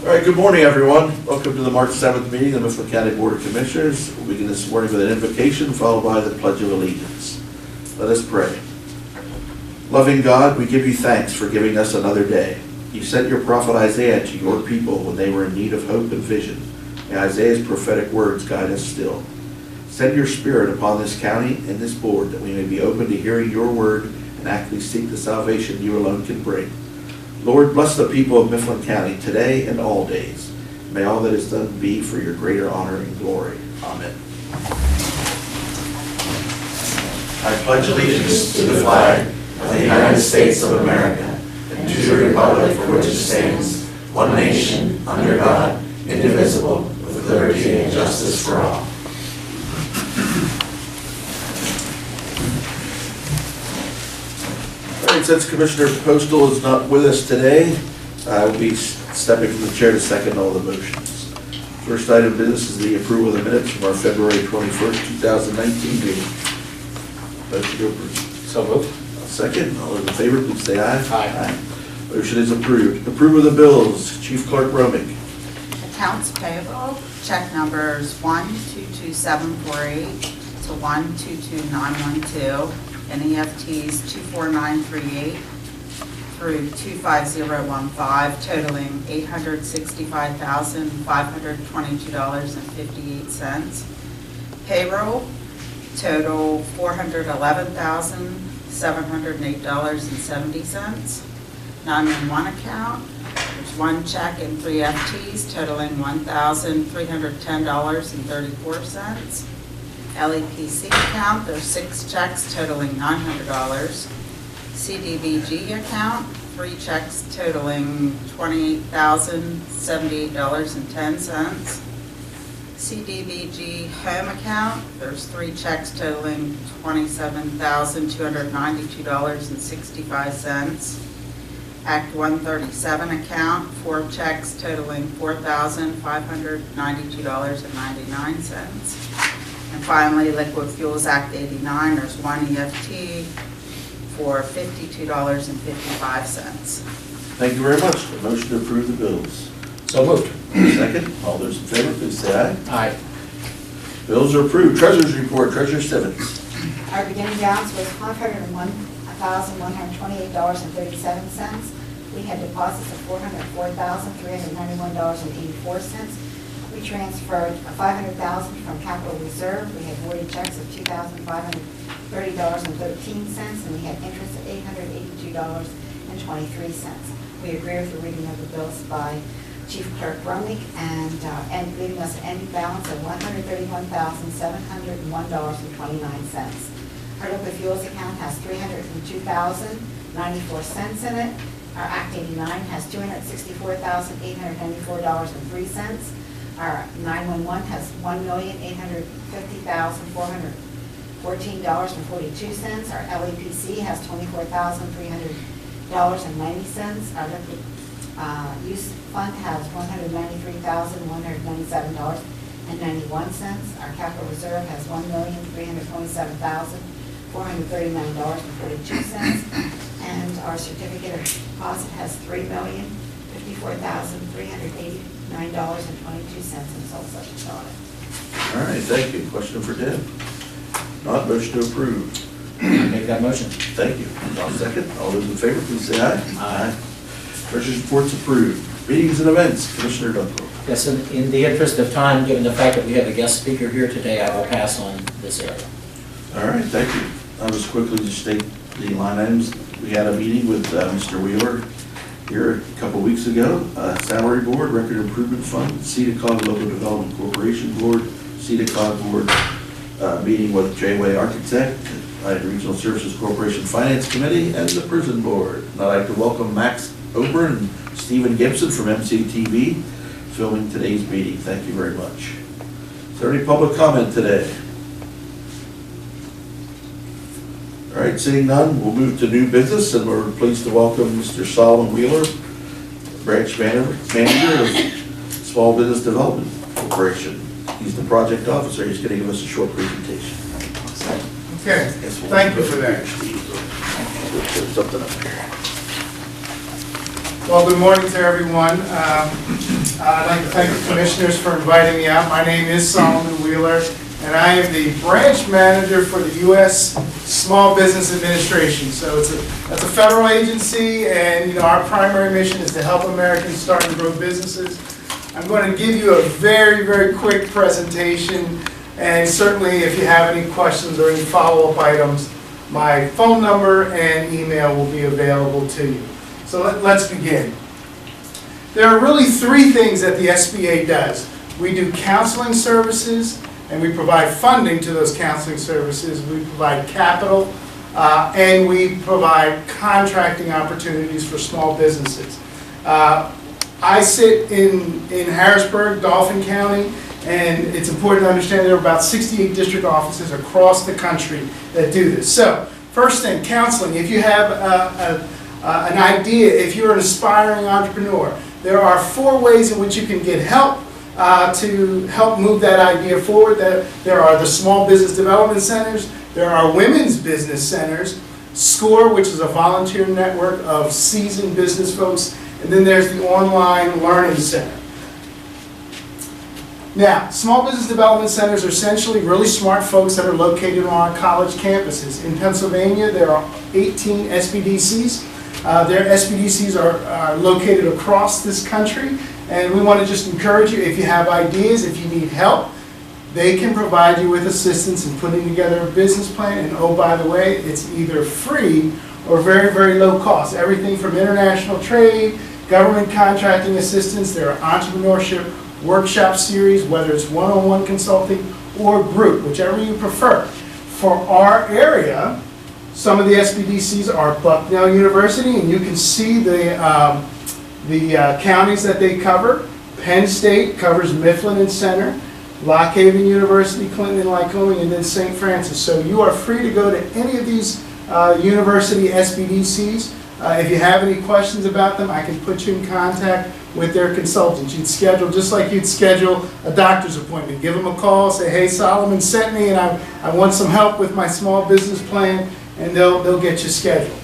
All right, good morning, everyone. Welcome to the March 7th meeting of the Mifflin County Board of Commissioners. We'll begin this morning with an invocation followed by the Pledge of Allegiance. Let us pray. Loving God, we give you thanks for giving us another day. You sent your prophet Isaiah to your people when they were in need of hope and vision. May Isaiah's prophetic words guide us still. Send your spirit upon this county and this board that we may be open to hearing your word and actively seek the salvation you alone can bring. Lord, bless the people of Mifflin County today and all days. May all that is done be for your greater honor and glory. Amen. I pledge allegiance to the flag of the United States of America and to the republic for which it stands, one nation, under God, indivisible, with liberty and justice for all. All right, since Commissioner Postal is not with us today, I will be stepping from the chair to second all the motions. First item of business is the approval of the minutes from our February 21st, 2019 meeting. Motion to approve. So moved. Second, all those in favor, please say aye. Aye. Motion is approved. Approval of the bills, Chief Clerk Romig. Accounts payable, check numbers 122748 to 122912, and EFTs 24938 through 25015, totaling $865,522.58. Payroll, total $411,708.70. 911 account, there's one check and 3 FTs totaling $1,310.34. LEPC account, there's 6 checks totaling $900. CDBG account, 3 checks totaling $28,078.10. CDBG home account, there's 3 checks totaling $27,292.65. Act 137 account, 4 checks totaling $4,592.99. And finally, Liquid Fuels Act 89, there's 1 EFT for $52.55. Thank you very much. A motion to approve the bills. So moved. Second, all those in favor, please say aye. Aye. Bills are approved. Treasurer's report, Treasurer Stevens. Our beginning balance was $501,128.37. We had deposits of $404,391.84. We transferred $500,000 from capital reserve. We had voided checks of $2,530.13, and we had interest of $882.23. We agree with the reading of the bills by Chief Clerk Rumnick and leaving us an ending balance of $131,701.29. Our liquid fuels account has $302,094 in it. Our Act 89 has $264,894.03. Our 911 has $1,850,414.42. Our LEPC has $24,300.90. Our liquid use fund has $193,197.91. Our capital reserve has $1,327,439.42. And our certificate of deposit has $3,054,389.22 and sole subject to audit. All right, thank you. Question for Deb? Not, motion to approve. Make that motion. Thank you. I'll second. All those in favor, please say aye. Aye. Treasurer's report's approved. Meetings and events, Commissioner Dunkel. Yes, in the interest of time, given the fact that we have a guest speaker here today, I will pass on this area. All right, thank you. I'll just quickly just state the line items. We had a meeting with Mr. Wheeler here a couple weeks ago. Salary Board, Record Improvement Fund, CEDACOG Local Development Corporation Board, CEDACOG Board, meeting with J-Way Architect, Regional Services Corporation Finance Committee, and the Prison Board. And I'd like to welcome Max Ober and Stephen Gibson from MCTV filming today's meeting. Thank you very much. Is there any public comment today? All right, seeing none, we'll move to new business, and we're pleased to welcome Mr. Solomon Wheeler, Branch Manager of Small Business Development Corporation. He's the project officer. He's going to give us a short presentation. Okay, thank you for that. Put something up here. Well, good morning to everyone. I'd like to thank the commissioners for inviting me out. My name is Solomon Wheeler, and I am the branch manager for the U.S. Small Business Administration. So that's a federal agency, and our primary mission is to help Americans start and grow businesses. I'm going to give you a very, very quick presentation, and certainly if you have any questions or any follow-up items, my phone number and email will be available to you. So let's begin. There are really three things that the SBA does. We do counseling services, and we provide funding to those counseling services. We provide capital, and we provide contracting opportunities for small businesses. I sit in Harrisburg, Dauphin County, and it's important to understand there are about 68 district offices across the country that do this. So, first thing, counseling. If you have an idea, if you're an aspiring entrepreneur, there are 4 ways in which you can get help to help move that idea forward. There are the small business development centers, there are women's business centers, SCORE, which is a volunteer network of seasoned business folks, and then there's the online learning center. Now, small business development centers are essentially really smart folks that are located on our college campuses. In Pennsylvania, there are 18 SBDCs. Their SBDCs are located across this country, and we want to just encourage you, if you have ideas, if you need help, they can provide you with assistance in putting together a business plan. And oh, by the way, it's either free or very, very low cost. Everything from international trade, government contracting assistance, there are entrepreneurship workshop series, whether it's one-on-one consulting or group, whichever you prefer. For our area, some of the SBDCs are Bucknell University, and you can see the counties that they cover. Penn State covers Mifflin and Center, Lock Haven University, Clinton and Lycoming, and then St. Francis. So you are free to go to any of these university SBDCs. If you have any questions about them, I can put you in contact with their consultants. You'd schedule, just like you'd schedule a doctor's appointment. Give them a call, say, hey, Solomon sent me and I want some help with my small business plan, and they'll get you scheduled.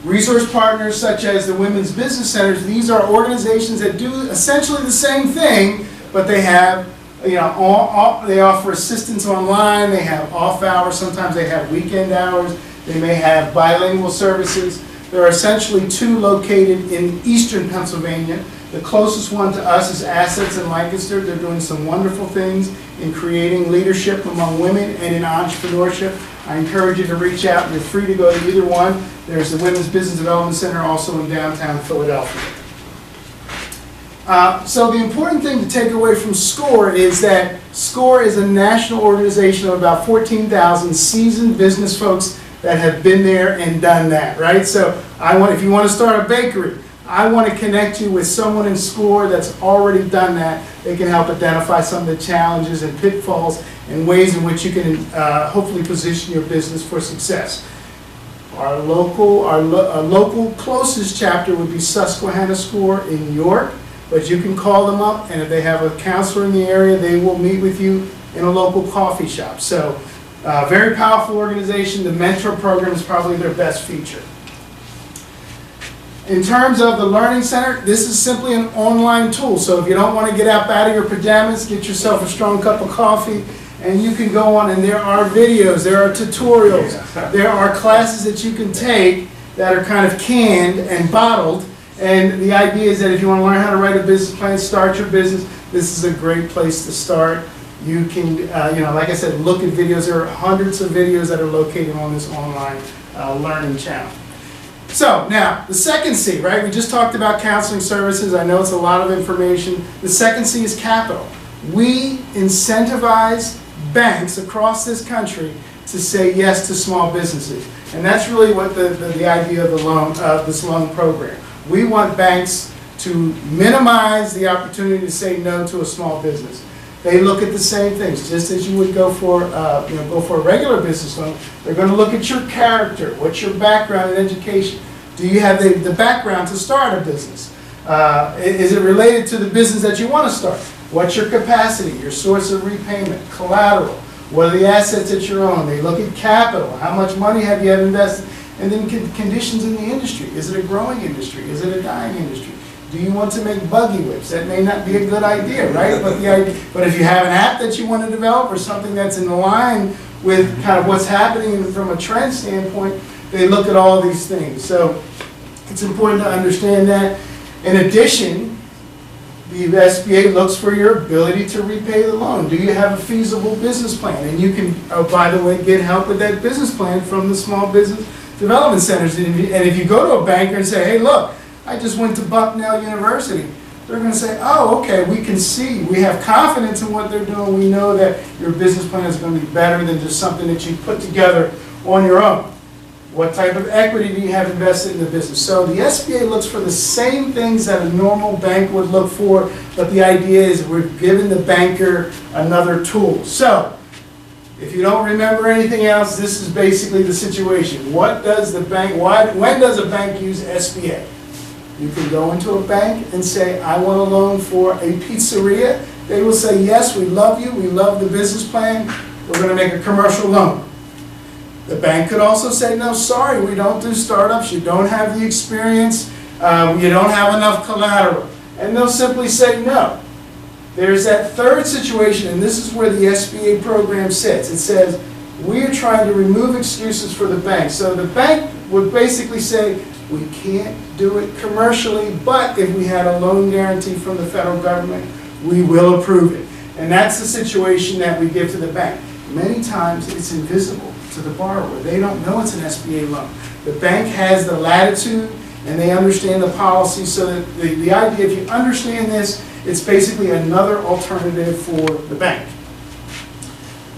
Resource partners such as the women's business centers, these are organizations that do essentially the same thing, but they have, they offer assistance online, they have off hours, sometimes they have weekend hours, they may have bilingual services. There are essentially 2 located in eastern Pennsylvania. The closest one to us is Assets in Lancaster. They're doing some wonderful things in creating leadership among women and in entrepreneurship. I encourage you to reach out. You're free to go to either one. There's the Women's Business Development Center also in downtown Philadelphia. So the important thing to take away from SCORE is that SCORE is a national organization of about 14,000 seasoned business folks that have been there and done that, right? So if you want to start a bakery, I want to connect you with someone in SCORE that's already done that. They can help identify some of the challenges and pitfalls and ways in which you can hopefully position your business for success. Our local closest chapter would be Susquehanna SCORE in York, but you can call them up, and if they have a counselor in the area, they will meet with you in a local coffee shop. So, very powerful organization. The mentor program is probably their best feature. In terms of the Learning Center, this is simply an online tool. So if you don't want to get up out of your pajamas, get yourself a strong cup of coffee, and you can go on, and there are videos, there are tutorials, there are classes that you can take that are kind of canned and bottled. And the idea is that if you want to learn how to write a business plan, start your business, this is a great place to start. You can, like I said, look at videos. There are hundreds of videos that are located on this online learning channel. So now, the second C, right? We just talked about counseling services. I know it's a lot of information. The second C is capital. We incentivize banks across this country to say yes to small businesses. And that's really what the idea of this loan program. We want banks to minimize the opportunity to say no to a small business. They look at the same things, just as you would go for a regular business loan. They're going to look at your character, what's your background in education. Do you have the background to start a business? Is it related to the business that you want to start? What's your capacity, your source of repayment, collateral? What are the assets that you own? They look at capital. How much money have you invested? And then conditions in the industry. Is it a growing industry? Is it a dying industry? Do you want to make buggy whips? That may not be a good idea, right? But if you have an app that you want to develop or something that's in line with kind of what's happening from a trend standpoint, they look at all these things. So it's important to understand that. In addition, the SBA looks for your ability to repay the loan. Do you have a feasible business plan? And you can, oh, by the way, get help with that business plan from the small business development centers. And if you go to a banker and say, hey, look, I just went to Bucknell University, they're going to say, oh, okay, we can see, we have confidence in what they're doing. We know that your business plan is going to be better than just something that you put together on your own. What type of equity do you have invested in the business? So the SBA looks for the same things that a normal bank would look for, but the idea is we're giving the banker another tool. So if you don't remember anything else, this is basically the situation. What does the bank, when does a bank use SBA? You can go into a bank and say, I want a loan for a pizzeria. They will say, yes, we love you, we love the business plan, we're going to make a commercial loan. The bank could also say, no, sorry, we don't do startups, you don't have the experience, you don't have enough collateral. And they'll simply say no. There's that third situation, and this is where the SBA program sits. It says, we're trying to remove excuses for the bank. So the bank would basically say, we can't do it commercially, but if we had a loan guarantee from the federal government, we will approve it. And that's the situation that we give to the bank. Many times it's invisible to the borrower. They don't know it's an SBA loan. The bank has the latitude and they understand the policy, so that the idea, if you understand this, it's basically another alternative for the bank.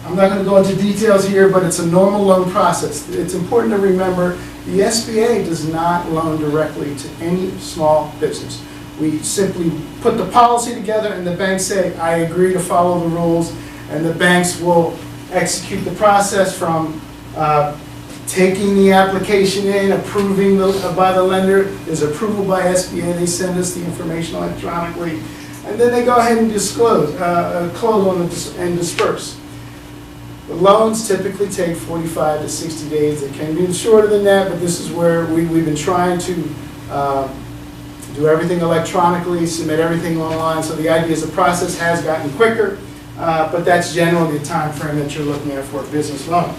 I'm not going to go into details here, but it's a normal loan process. It's important to remember the SBA does not loan directly to any small business. We simply put the policy together and the banks say, I agree to follow the rules, and the banks will execute the process from taking the application in, approving by the lender, there's approval by SBA, they send us the information electronically, and then they go ahead and disclose, close on and disperse. The loans typically take 45 to 60 days. It can be shorter than that, but this is where we've been trying to do everything electronically, submit everything online, so the idea is the process has gotten quicker, but that's generally the time frame that you're looking at for a business loan.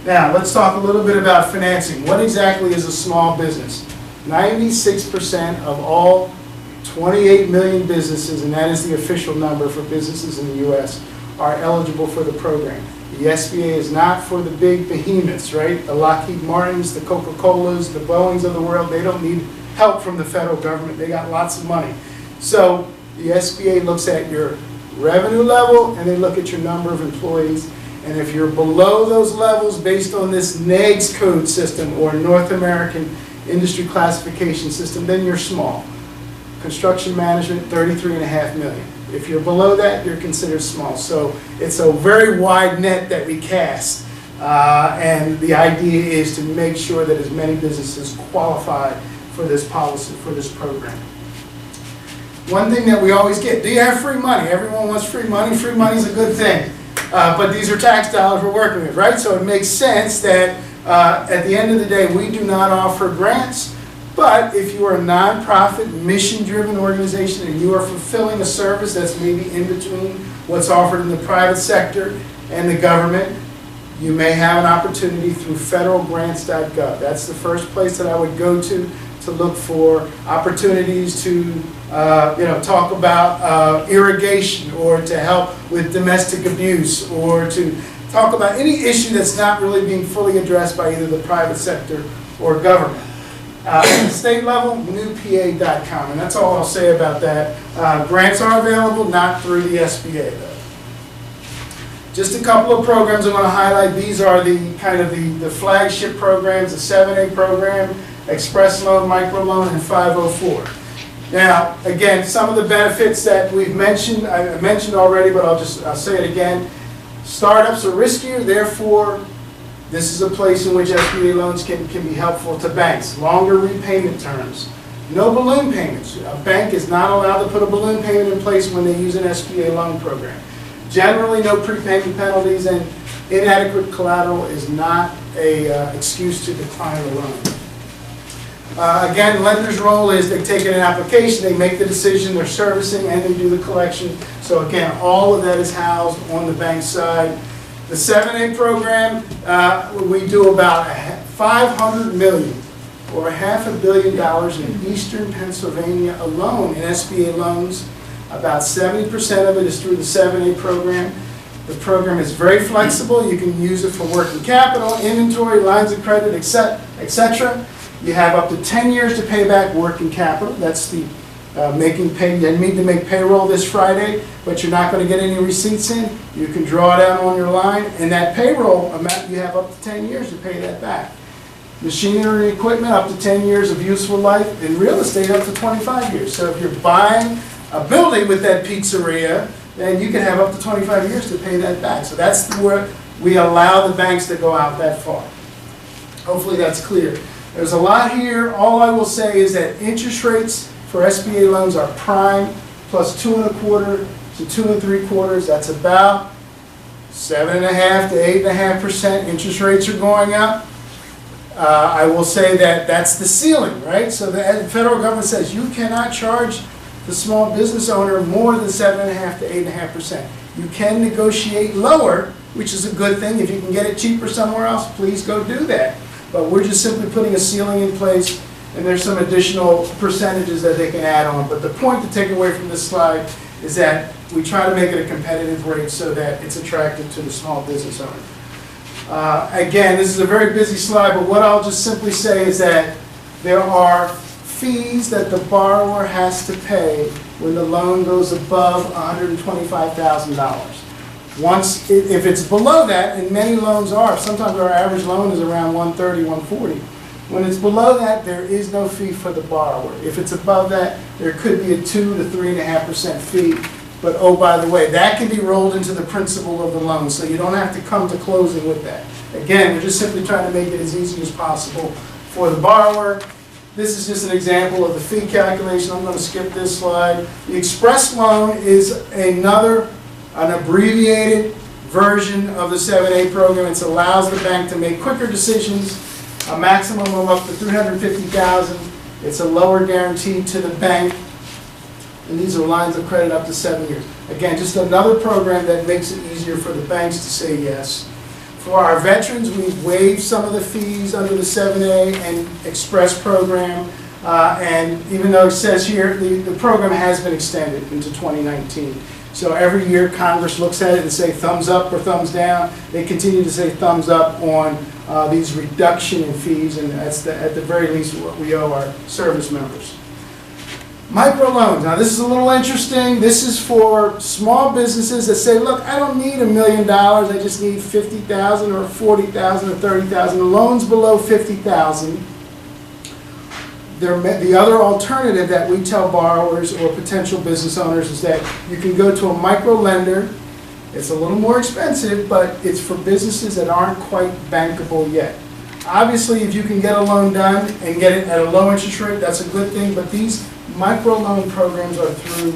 Now, let's talk a little bit about financing. What exactly is a small business? 96% of all 28 million businesses, and that is the official number for businesses in the U.S., are eligible for the program. The SBA is not for the big behemoths, right? The Lockheed Martins, the Coca-Colas, the Boeings of the world, they don't need help from the federal government. They got lots of money. So the SBA looks at your revenue level and they look at your number of employees. And if you're below those levels based on this NAICS code system or North American Industry Classification System, then you're small. Construction management, 33.5 million. If you're below that, you're considered small. So it's a very wide net that we cast. And the idea is to make sure that as many businesses qualify for this policy, for this program. One thing that we always get, do you have free money? Everyone wants free money. Free money is a good thing. But these are tax dollars we're working with, right? So it makes sense that at the end of the day, we do not offer grants. But if you are a nonprofit, mission-driven organization and you are fulfilling a service that's maybe in between what's offered in the private sector and the government, you may have an opportunity through federalgrants.gov. That's the first place that I would go to look for opportunities to talk about irrigation, or to help with domestic abuse, or to talk about any issue that's not really being fully addressed by either the private sector or government. At the state level, newpa.com, and that's all I'll say about that. Grants are available, not through the SBA though. Just a couple of programs I'm going to highlight. These are the kind of the flagship programs: the 7A program, Express Loan, Micro Loan, and 504. Now, again, some of the benefits that we've mentioned, I mentioned already, but I'll say it again. Startups are riskier, therefore, this is a place in which SBA loans can be helpful to banks. Longer repayment terms. No balloon payments. A bank is not allowed to put a balloon payment in place when they use an SBA loan program. Generally, no prepayment penalties, and inadequate collateral is not an excuse to decline a loan. Again, lender's role is they take in an application, they make the decision, they're servicing, and they do the collection. So again, all of that is housed on the bank side. The 7A program, we do about $500 million, or $500 million in eastern Pennsylvania alone in SBA loans. About 70% of it is through the 7A program. The program is very flexible. You can use it for working capital, inventory, lines of credit, etc. You have up to 10 years to pay back working capital. That's the making pay. You need to make payroll this Friday, but you're not going to get any receipts in. You can draw it out on your line, and that payroll amount, you have up to 10 years to pay that back. Machinery and equipment, up to 10 years of useful life, and real estate, up to 25 years. So if you're buying a building with that pizzeria, then you can have up to 25 years to pay that back. So that's where we allow the banks to go out that far. Hopefully that's clear. There's a lot here. All I will say is that interest rates for SBA loans are prime plus 2.25% to 2.75%. That's about 7.5% to 8.5%. Interest rates are going up. I will say that that's the ceiling, right? So the federal government says you cannot charge the small business owner more than 7.5% to 8.5%. You can negotiate lower, which is a good thing. If you can get it cheaper somewhere else, please go do that. But we're just simply putting a ceiling in place, and there's some additional percentages that they can add on. But the point to take away from this slide is that we try to make it a competitive rate so that it's attractive to the small business owner. Again, this is a very busy slide, but what I'll just simply say is that there are fees that the borrower has to pay when the loan goes above $125,000. Once, if it's below that, and many loans are, sometimes our average loan is around $130,000, $140,000. When it's below that, there is no fee for the borrower. If it's above that, there could be a 2 to 3.5% fee. But oh, by the way, that can be rolled into the principal of the loan, so you don't have to come to closing with that. Again, we're just simply trying to make it as easy as possible for the borrower. This is just an example of the fee calculation. I'm going to skip this slide. The express loan is an abbreviated version of the 7A program. It allows the bank to make quicker decisions, a maximum of up to $350,000. It's a lower guarantee to the bank, and these are lines of credit up to 7 years. Again, just another program that makes it easier for the banks to say yes. For our veterans, we've waived some of the fees under the 7A and Express program, and even though it says here, the program has been extended into 2019. So every year Congress looks at it and say thumbs up or thumbs down. They continue to say thumbs up on these reduction in fees, and that's at the very least what we owe our service members. Microloans. Now this is a little interesting. This is for small businesses that say, look, I don't need $1 million. I just need $50,000 or $40,000 or $30,000. Loans below $50,000. The other alternative that we tell borrowers or potential business owners is that you can go to a micro lender. It's a little more expensive, but it's for businesses that aren't quite bankable yet. Obviously, if you can get a loan done and get it at a low interest rate, that's a good thing, but these micro loan programs are through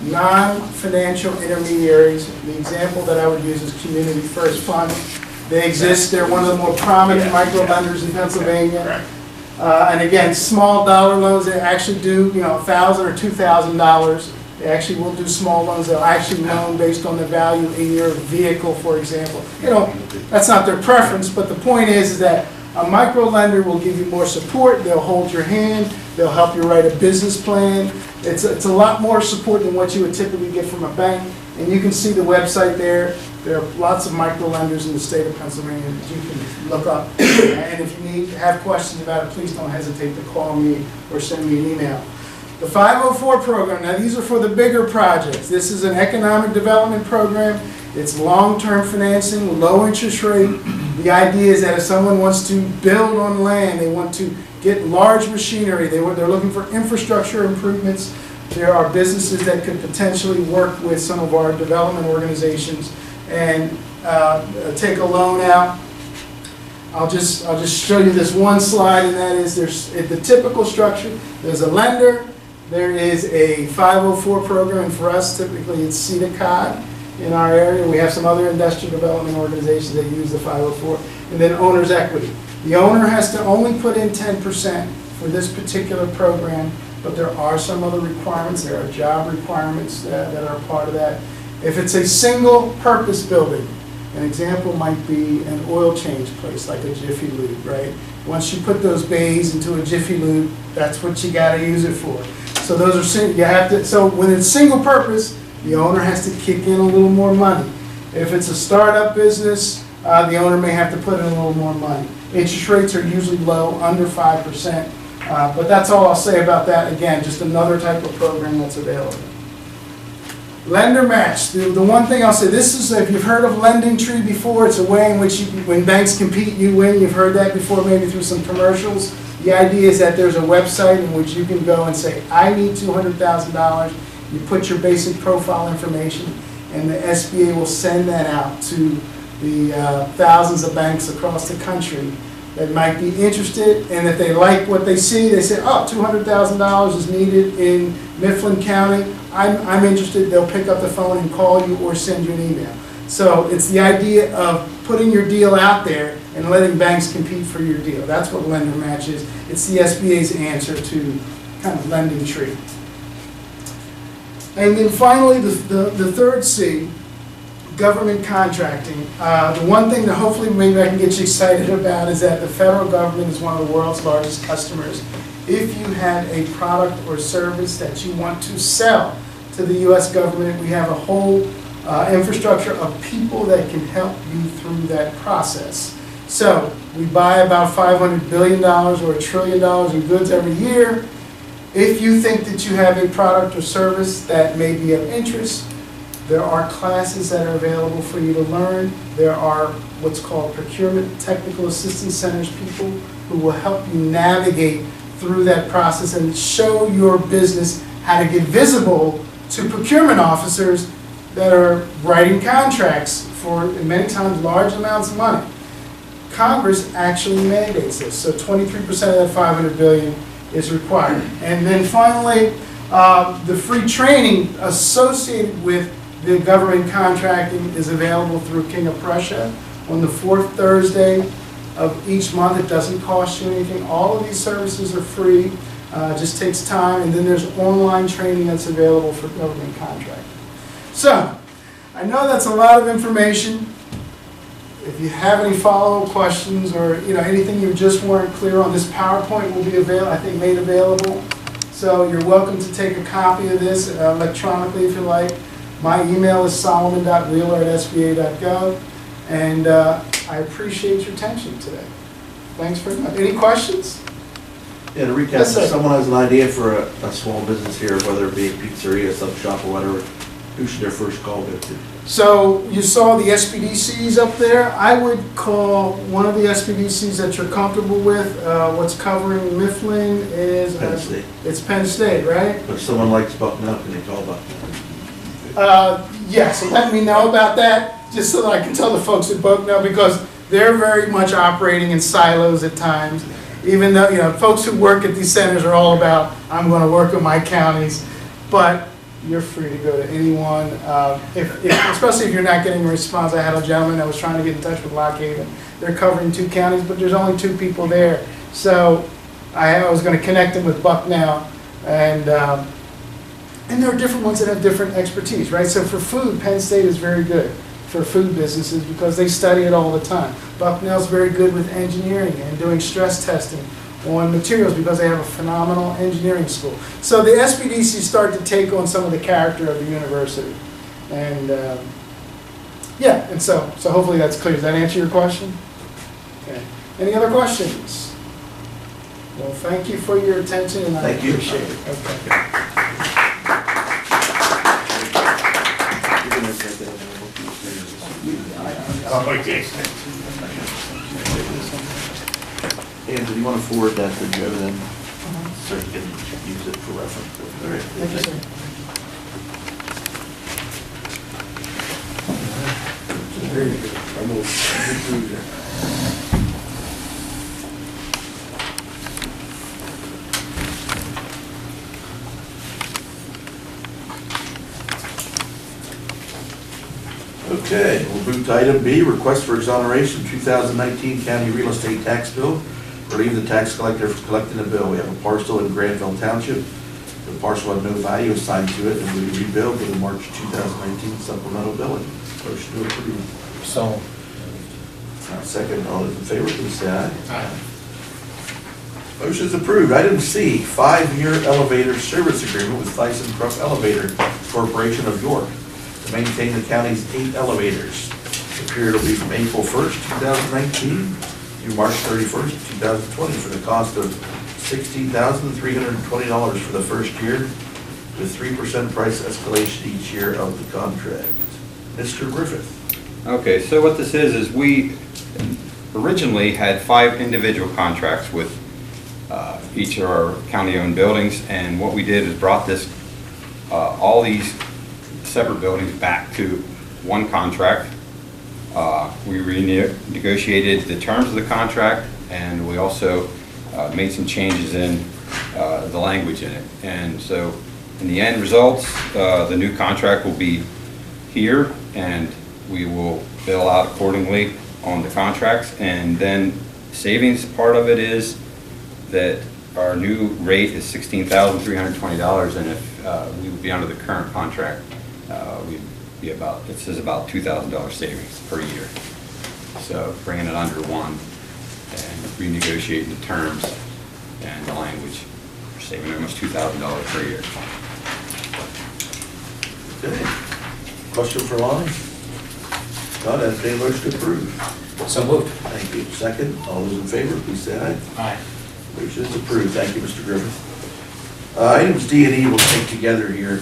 non-financial intermediaries. The example that I would use is Community First Fund. They exist. They're one of the more prominent micro lenders in Pennsylvania. And again, small dollar loans, they actually do, $1,000 or $2,000. They actually will do small loans. They'll actually loan based on the value in your vehicle, for example. That's not their preference, but the point is that a micro lender will give you more support. They'll hold your hand. They'll help you write a business plan. It's a lot more support than what you would typically get from a bank. And you can see the website there. There are lots of micro lenders in the state of Pennsylvania that you can look up. And if you have questions about it, please don't hesitate to call me or send me an email. The 504 program, now these are for the bigger projects. This is an economic development program. It's long-term financing, low interest rate. The idea is that if someone wants to build on land, they want to get large machinery, they're looking for infrastructure improvements, there are businesses that could potentially work with some of our development organizations and take a loan out. I'll just show you this one slide, and that is there's the typical structure. There's a lender, there is a 504 program, and for us typically it's CEDACOG in our area. We have some other industrial development organizations that use the 504, and then owner's equity. The owner has to only put in 10% for this particular program, but there are some other requirements. There are job requirements that are part of that. If it's a single-purpose building, an example might be an oil change place, like a Jiffy Lube, right? Once you put those bays into a Jiffy Lube, that's what you gotta use it for. So those are, you have to, so when it's single-purpose, the owner has to kick in a little more money. If it's a startup business, the owner may have to put in a little more money. Interest rates are usually low, under 5%, but that's all I'll say about that. Again, just another type of program that's available. Lender match. The one thing I'll say, this is, if you've heard of Lending Tree before, it's a way in which when banks compete, you win. You've heard that before, maybe through some commercials. The idea is that there's a website in which you can go and say, I need $200,000. You put your basic profile information, and the SBA will send that out to the thousands of banks across the country that might be interested, and if they like what they see, they say, oh, $200,000 is needed in Mifflin County, I'm interested, they'll pick up the phone and call you or send you an email. So it's the idea of putting your deal out there and letting banks compete for your deal. That's what Lender Match is. It's the SBA's answer to kind of Lending Tree. And then finally, the third C, government contracting. The one thing that hopefully maybe I can get you excited about is that the federal government is one of the world's largest customers. If you had a product or service that you want to sell to the U.S. government, we have a whole infrastructure of people that can help you through that process. So we buy about $500 billion or $1 trillion in goods every year. If you think that you have a product or service that may be of interest, there are classes that are available for you to learn. There are what's called procurement technical assistance centers, people who will help you navigate through that process and show your business how to get visible to procurement officers that are writing contracts for, many times, large amounts of money. Congress actually mandates this, so 23% of that $500 billion is required. And then finally, the free training associated with the government contracting is available through King of Prussia on the fourth Thursday of each month. It doesn't cost you anything. All of these services are free. It just takes time. And then there's online training that's available for government contracting. So, I know that's a lot of information. If you have any follow-up questions or anything you just weren't clear on, this PowerPoint will be available, I think made available. So you're welcome to take a copy of this electronically if you like. My email is solomon.wheeler@sba.gov, and I appreciate your attention today. Thanks very much. Any questions? Yeah, to recap, Yes, sir. if someone has an idea for a small business here, whether it be a pizzeria, sub shop, or whatever, who should their first call go to? So you saw the SPDCs up there. I would call one of the SPDCs that you're comfortable with. What's covering Mifflin is Penn State. It's Penn State, right? But if someone likes Bucknell, can they call Bucknell? Yeah, so let me know about that, just so that I can tell the folks at Bucknell, because they're very much operating in silos at times. Even though, folks who work at these centers are all about, I'm going to work in my counties, but you're free to go to anyone. Especially if you're not getting a response. I had a gentleman that was trying to get in touch with Lock Haven. They're covering 2 counties, but there's only 2 people there. So I was going to connect them with Bucknell, and there are different ones that have different expertise, right? So for food, Penn State is very good for food businesses because they study it all the time. Bucknell's very good with engineering and doing stress testing on materials because they have a phenomenal engineering school. So the SPDCs start to take on some of the character of the university. And yeah, and so hopefully that's clear. Does that answer your question? Okay. Any other questions? Well, thank you for your attention, and I appreciate it. Okay. And do you want to forward that to Joe then, so you can use it for reference? All right. Thank you, sir. Okay, we'll move to item B, request for exoneration 2019 county real estate tax bill relieve the tax collector from collecting the bill. We have a parcel in Granville Township. The parcel had no value assigned to it, and we rebilled with the March 2019 supplemental billing. Motion to approve. So, Second, all those in favor, please say aye. aye. Motion is approved. Item C, 5-year elevator service agreement with ThyssenKrupp Elevator Corporation of York to maintain the county's 8 elevators. The period will be from April 1st, 2019 through March 31st, 2020 for the cost of $16,320 for the first year with 3% price escalation each year of the contract. Mr. Griffith. Okay, so what this is we originally had 5 individual contracts with each of our county-owned buildings, and what we did is brought this, all these separate buildings back to one contract. We renegotiated the terms of the contract, and we also made some changes in the language in it. And so in the end results, the new contract will be here, and we will bill out accordingly on the contracts. And then savings part of it is that our new rate is $16,320, and if we would be under the current contract, we'd be about, it says about $2,000 savings per year. So bringing it under one and renegotiating the terms and the language, we're saving almost $2,000 per year. Okay. Question for Lonnie? None, entertain a motion to approve. So moved. Thank you. Second, all those in favor, please say aye. Aye. Motion is approved. Thank you, Mr. Griffith. Items D and E we'll take together here.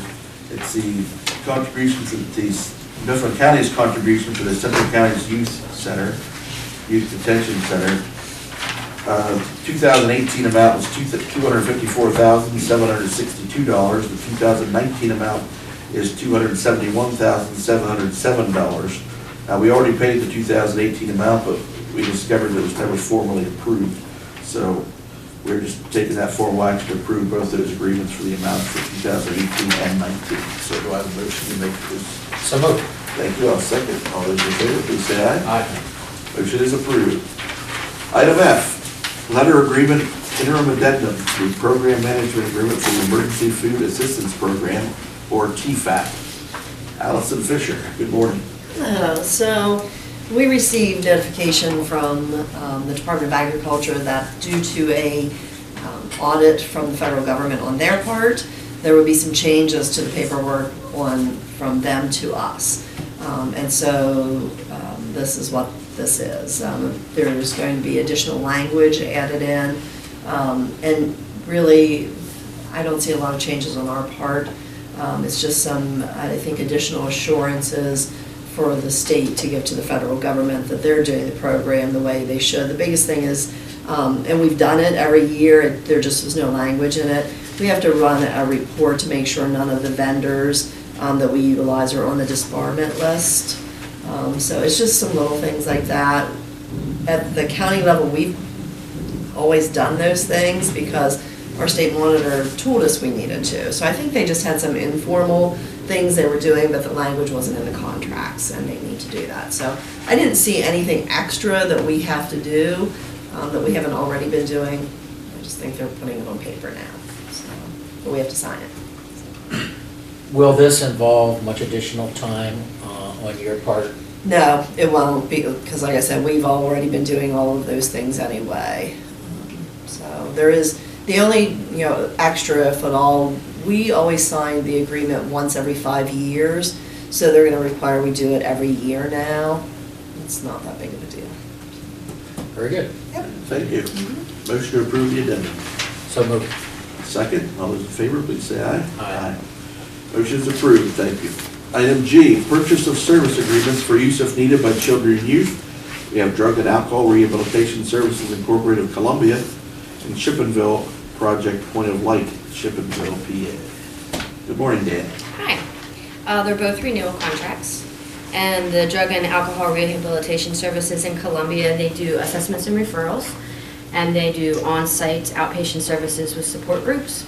It's the contributions of these, Mifflin County's contribution to the Central County's Youth Center, Youth Detention Center. 2018 amount was $254,762. The 2019 amount is $271,707. We already paid the 2018 amount, but we discovered that it was never formally approved. So we're just taking that formal action to approve both those agreements for the amounts for 2018 and 19. So do I have a motion to make this? So moved. Thank you. I'll second. All those in favor, please say aye. Aye. Motion is approved. Item F, letter agreement, interim addendum to program management agreement for the Emergency Food Assistance Program, or TFAP. Allison Fisher, good morning. So we received notification from the Department of Agriculture that due to a audit from the federal government on their part, there would be some changes to the paperwork from them to us. And so this is what this is. There's going to be additional language added in. And really, I don't see a lot of changes on our part. It's just some, I think, additional assurances for the state to give to the federal government that they're doing the program the way they should. The biggest thing is, and we've done it every year, there just was no language in it. We have to run a report to make sure none of the vendors that we utilize are on the disbarment list. So it's just some little things like that. At the county level, we've always done those things because our state monitor told us we needed to. So I think they just had some informal things they were doing, but the language wasn't in the contracts, and they need to do that. So I didn't see anything extra that we have to do that we haven't already been doing. I just think they're putting it on paper now, so, but we have to sign it. Will this involve much additional time on your part? No, it won't be, because like I said, we've already been doing all of those things anyway. So there is, the only, extra, if at all, we always sign the agreement once every 5 years, so they're gonna require we do it every year now. It's not that big of a deal. Very good. Yep. Thank you. Motion to approve the addendum. So moved. Second, all those in favor, please say aye. Aye. Motion is approved, thank you. Item G, purchase of service agreements for use if needed by children and youth. We have Drug and Alcohol Rehabilitation Services Incorporated of Columbia and Chippenville Project Point of Light, Chippenville, PA. Good morning, Dan. Hi. They're both renewal contracts. And the Drug and Alcohol Rehabilitation Services in Columbia, they do assessments and referrals. And they do on-site outpatient services with support groups.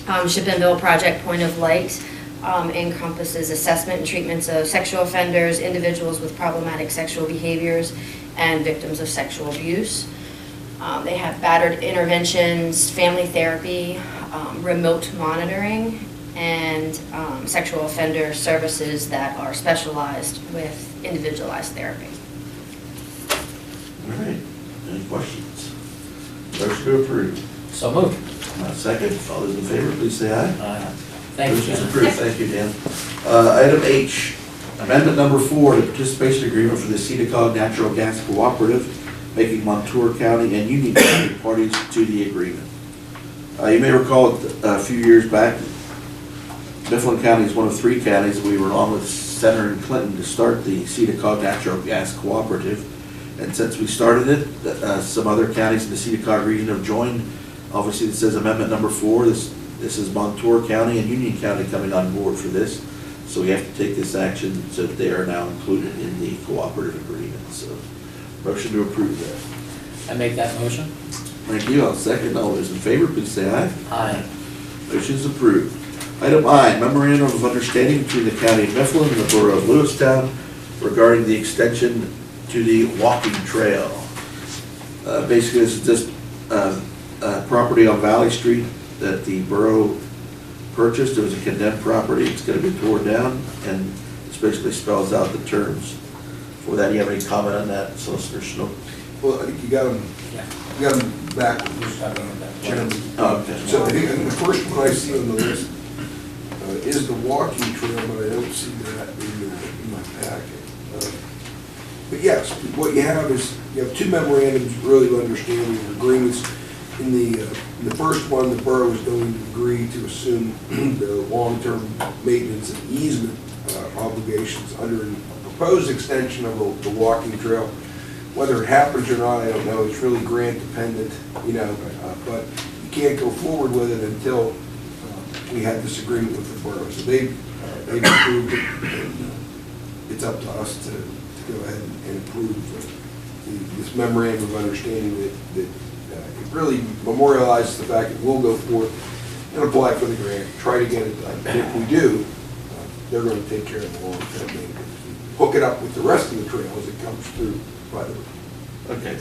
Chippenville Project Point of Light encompasses assessment and treatments of sexual offenders, individuals with problematic sexual behaviors, and victims of sexual abuse. They have battered interventions, family therapy, remote monitoring, and sexual offender services that are specialized with individualized therapy. All right, any questions? Motion to approve. So moved. Second, all those in favor, please say aye. Aye. Thank you, Motion is Jen. approved, thank you, Dan. Item H, amendment number 4, the participation agreement for the Cedar Natural Gas Cooperative, making Montour County and Union County parties to the agreement. You may recall a few years back, Mifflin County is one of 3 counties we were on with Senator and Clinton to start the Cedar Natural Gas Cooperative. And since we started it, some other counties in the Cedar region have joined. Obviously, it says amendment number 4. This is Montour County and Union County coming on board for this. So we have to take this action so that they are now included in the cooperative agreement. So, motion to approve that. I make that motion. Thank you. I'll second. All those in favor, please say aye. Aye. Motion is approved. Item I, memorandum of understanding between the County of Mifflin and the Borough of Lewistown regarding the extension to the walking trail. Basically, this is just property on Valley Street that the borough purchased. It was a condemned property. It's going to be torn down, and this basically spells out the terms. For that, do you have any comment on that, Solicitor Snook? Well, I think you got them backwards, Chairman. Oh, okay. So I think the first one I see on the list is the walking trail, but I don't see that in my packet. But yes, what you have is, you have 2 memorandums really of understanding or agreements. In the first one, the borough is going to agree to assume the long-term maintenance and easement obligations under a proposed extension of the walking trail. Whether it happens or not, I don't know. It's really grant dependent, but you can't go forward with it until we had this agreement with the borough. So they've approved it, and it's up to us to go ahead and approve this memorandum of understanding that it really memorializes the fact that we'll go forth and apply for the grant, try to get it done. And if we do, they're going to take care of the long-term maintenance. Hook it up with the rest of the trail as it comes through by the way. Okay.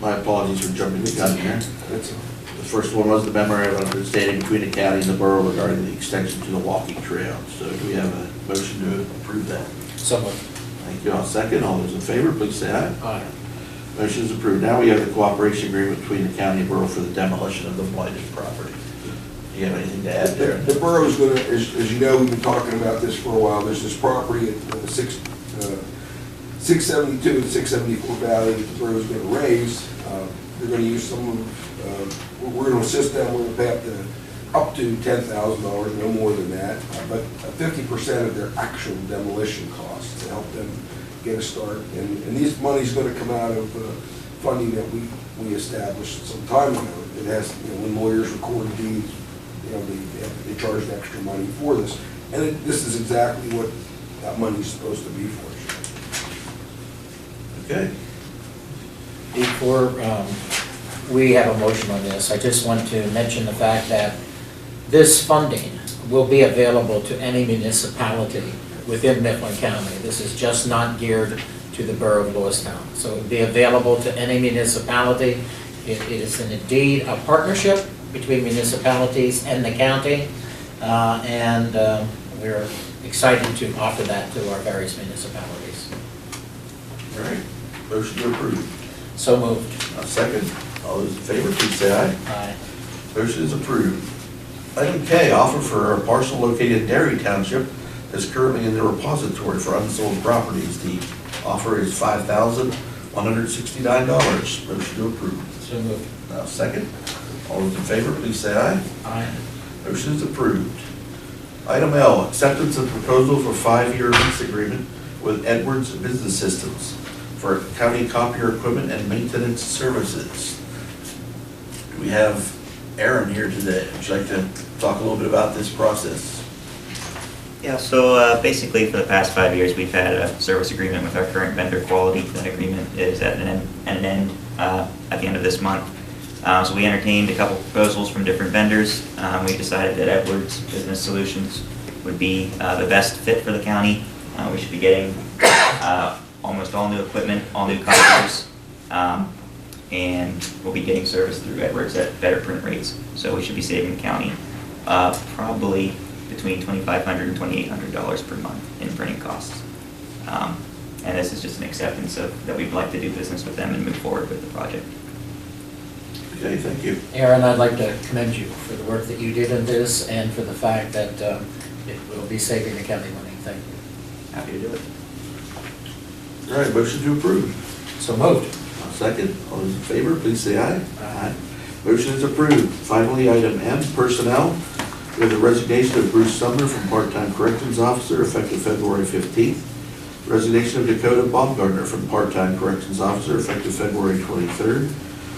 My apologies for jumping the gun here. That's all. The first one was the memorandum of understanding between the county and the borough regarding the extension to the walking trail. So do we have a motion to approve that? So moved. Thank you. I'll second. All those in favor, please say aye. Aye. Motion is approved. Now we have the cooperation agreement between the county and borough for the demolition of the blighted property. Do you have anything to add there? The borough is going to, as you know, we've been talking about this for a while. There's this property at 672 and 674 Valley that the borough is going to raise. They're going to use some of, we're going to assist them. We're going to pay up to $10,000, no more than that, but 50% of their actual demolition costs to help them get a start. And these money's going to come out of funding that we established some time ago. It has, when lawyers record deeds, they charge extra money for this. And this is exactly what that money's supposed to be for. Okay. Before we have a motion on this, I just want to mention the fact that this funding will be available to any municipality within Mifflin County. This is just not geared to the borough of Lewistown. So it will be available to any municipality. It is indeed a partnership between municipalities and the county, and we're excited to offer that to our various municipalities. All right. Motion to approve. So moved. Second. All those in favor, please say aye. Aye. Motion is approved. Item K, offer for a parcel located in Derry Township is currently in the repository for unsold properties. The offer is $5,169. Motion to approve. So moved. Second. All those in favor, please say aye. Aye. Motion is approved. Item L, acceptance of proposal for 5-year lease agreement with Edwards Business Systems for county copier equipment and maintenance services. Do we have Aaron here today? Would you like to talk a little bit about this process? Yeah, so basically for the past 5 years, we've had a service agreement with our current vendor Quality. That agreement is at an end at the end of this month. So we entertained a couple proposals from different vendors. We decided that Edwards Business Solutions would be the best fit for the county. We should be getting almost all new equipment, all new copiers, and we'll be getting service through Edwards at better print rates. So we should be saving the county probably between $2,500 and $2,800 per month in printing costs. And this is just an acceptance of that we'd like to do business with them and move forward with the project. Okay, thank you. Aaron, I'd like to commend you for the work that you did in this and for the fact that it will be saving the county money. Thank you. Happy to do it. All right, motion to approve. So moved. Second, all those in favor, please say aye. Aye. Motion is approved. Finally, item M, personnel. We have the resignation of Bruce Sumner from part-time corrections officer effective February 15th. Resignation of Dakota Baumgartner from part-time corrections officer effective February 23rd.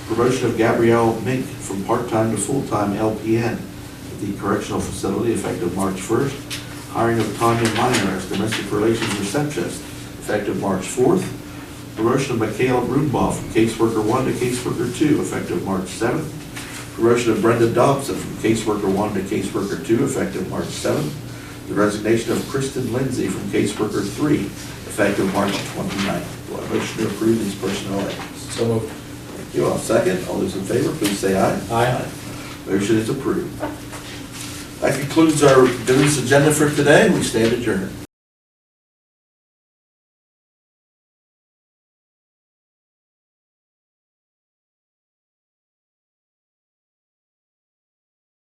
Promotion of Gabrielle Mink from part-time to full-time LPN at the correctional facility effective March 1st. Hiring of Tanya Minor as domestic relations receptionist effective March 4th. Promotion of Michaela Rudenbaugh from caseworker 1 to caseworker 2 effective March 7th. Promotion of Brenda Dobson from caseworker 1 to caseworker 2 effective March 7th. The resignation of Kristen Lindsay from caseworker 3 effective March 29th. Do I have a motion to approve these personnel items? So moved. Thank you. I'll second. All those in favor, please say aye. Aye. Motion is approved. That concludes our business agenda for today. We stand adjourned.